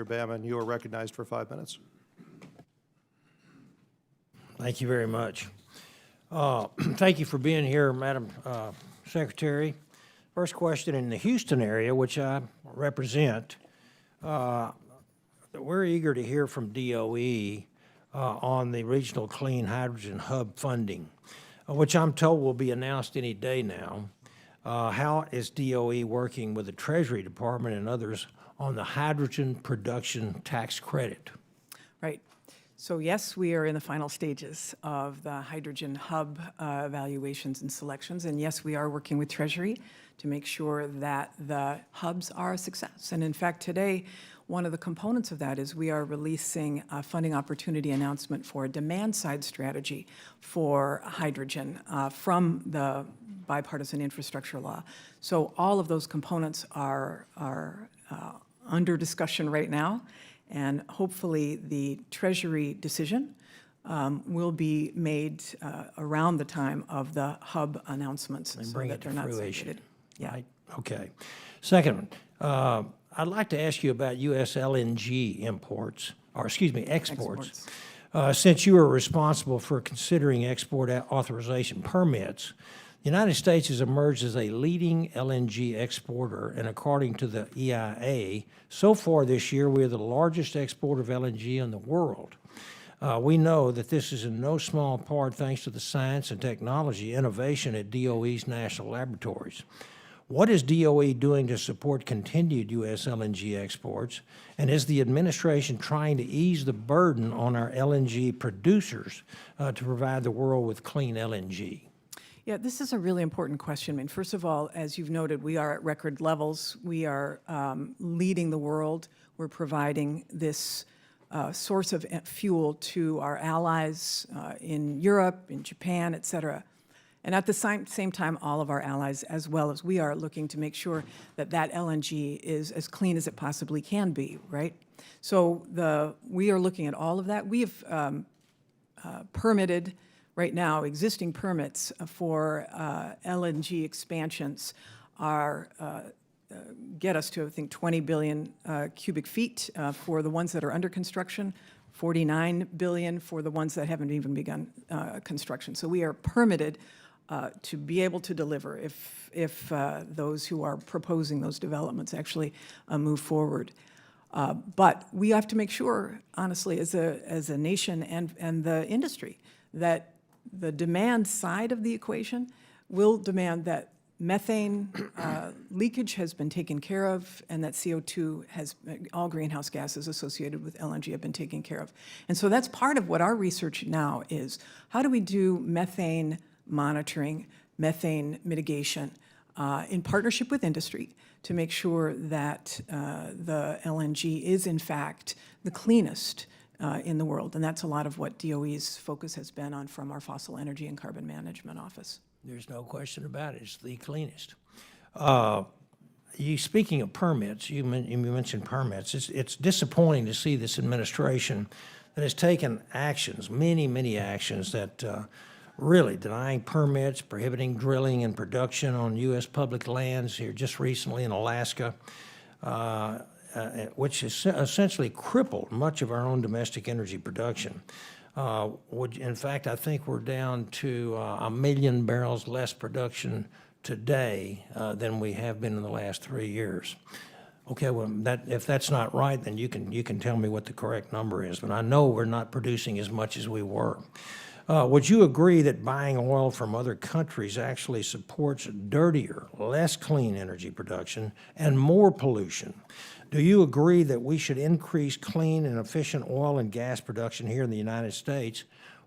Babin, you are recognized for 5 minutes. Thank you very much. Thank you for being here, Madam Secretary. First question, in the Houston area, which I represent, we're eager to hear from DOE on the Regional Clean Hydrogen Hub funding, which I'm told will be announced any day now. How is DOE working with the Treasury Department and others on the hydrogen production tax credit? Right. So yes, we are in the final stages of the hydrogen hub evaluations and selections. And yes, we are working with Treasury to make sure that the hubs are a success. And in fact, today, one of the components of that is we are releasing a funding opportunity announcement for a demand-side strategy for hydrogen from the bipartisan infrastructure law. So all of those components are under discussion right now. And hopefully the Treasury decision will be made around the time of the hub announcements And so bring that it to they're not fruition. separated. Yeah. Right? Okay. Second, I'd like to ask you about U.S. LNG imports, or excuse me, exports. Since you are responsible for considering export authorization permits, the United States has emerged as a leading LNG exporter, and according to the EIA, so far this year, we are the largest exporter of LNG in the world. We know that this is in no small part thanks to the science and technology innovation at DOE's national laboratories. What is DOE doing to support continued U.S. LNG exports, and is the administration trying to ease the burden on our LNG producers to provide the world with clean LNG? Yeah, this is a really important question. I mean, first of all, as you've noted, we are at record levels. We are leading the world. We're providing this source of fuel to our allies in Europe, in Japan, et cetera. And at the same time, all of our allies, as well as we are looking to make sure that that LNG is as clean as it possibly can be, right? So we are looking at all of that. We have permitted right now, existing permits for LNG expansions are get us to, I think, 20 billion cubic feet for the ones that are under construction, 49 billion for the ones that haven't even begun construction. So we are permitted to be able to deliver if those who are proposing those developments actually move forward. But we have to make sure, honestly, as a nation and the industry, that the demand side of the equation will demand that methane leakage has been taken care of and that CO2 all greenhouse gases associated with LNG have been taken care of. And so that's part of what our research now is. How do we do methane monitoring, methane mitigation in partnership with industry to make sure that the LNG is in fact the cleanest in the world, and that's a lot of what DOE's focus has been on from our Fossil Energy and Carbon Management Office. There's no question about it. It's the cleanest. Speaking of permits, you mentioned permits. It's disappointing to see this administration that has taken actions, many actions that really denying permits, prohibiting drilling and production on U.S. public lands here just recently in Alaska, which has essentially crippled much of our own domestic energy production. In fact, I think we're down to 1 million barrels less production today than we have been in the last 3 years. Okay, well, if that's not right, then you can tell me what the correct number is, but I know we're not producing as much as we were. Would you agree that buying oil from other countries actually supports dirtier, less clean energy production and more pollution? Do you agree that we should increase clean and efficient oil and gas production here in the United States,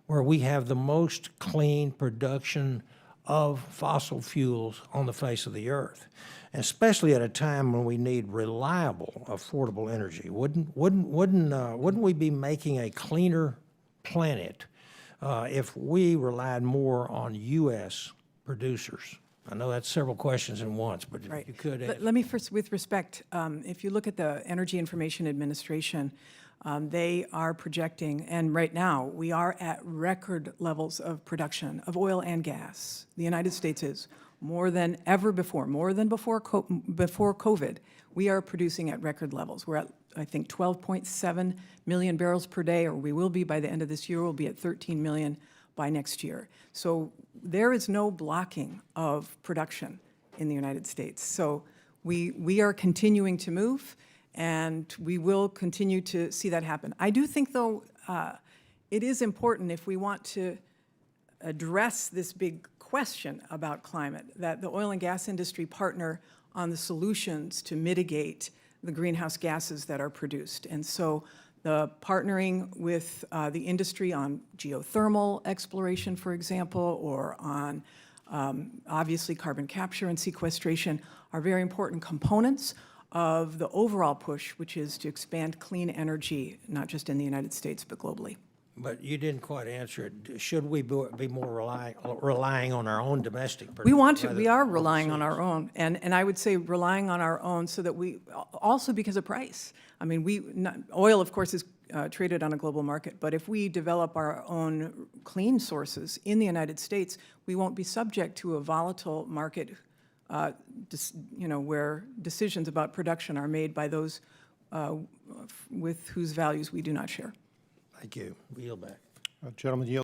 where we have the most clean production of fossil fuels on the face of the earth, especially at a time when we need reliable, affordable energy? Wouldn't we be making a cleaner planet if we relied more on U.S. producers? I know that's several questions in once, but if you could answer. Let me first, with respect, if you look at the Energy Information Administration, they are projecting, and right now we are at record levels of production of oil and gas. The United States is more than ever before, more than before COVID. We are producing at record levels. We're at I think, 12.7 million barrels per day, or we will be by the end of this year. We'll be at 13 million by next year. So there is no blocking of production in the United States. So we are continuing to move, and we will continue to see that happen. I do think, though, it is important, if we want to address this big question about climate, that the oil and gas industry partner on the solutions to mitigate the greenhouse gases that are produced. And so the partnering with the industry on geothermal exploration, for example, or on obviously carbon capture and sequestration are very important components of the overall push, which is to expand clean energy, not just in the United States, but globally. But you didn't quite answer it. Should we be more relying on our own domestic production? We want to. We are relying on our own, and I would say relying on our own so that we also because of price. I mean, oil, of course, is traded on a global market, but if we develop our own clean sources in the United States, we won't be subject to a volatile market, where decisions about production are made by those with whose values we do not share. Thank you. We yield back. Gentlemen, yield.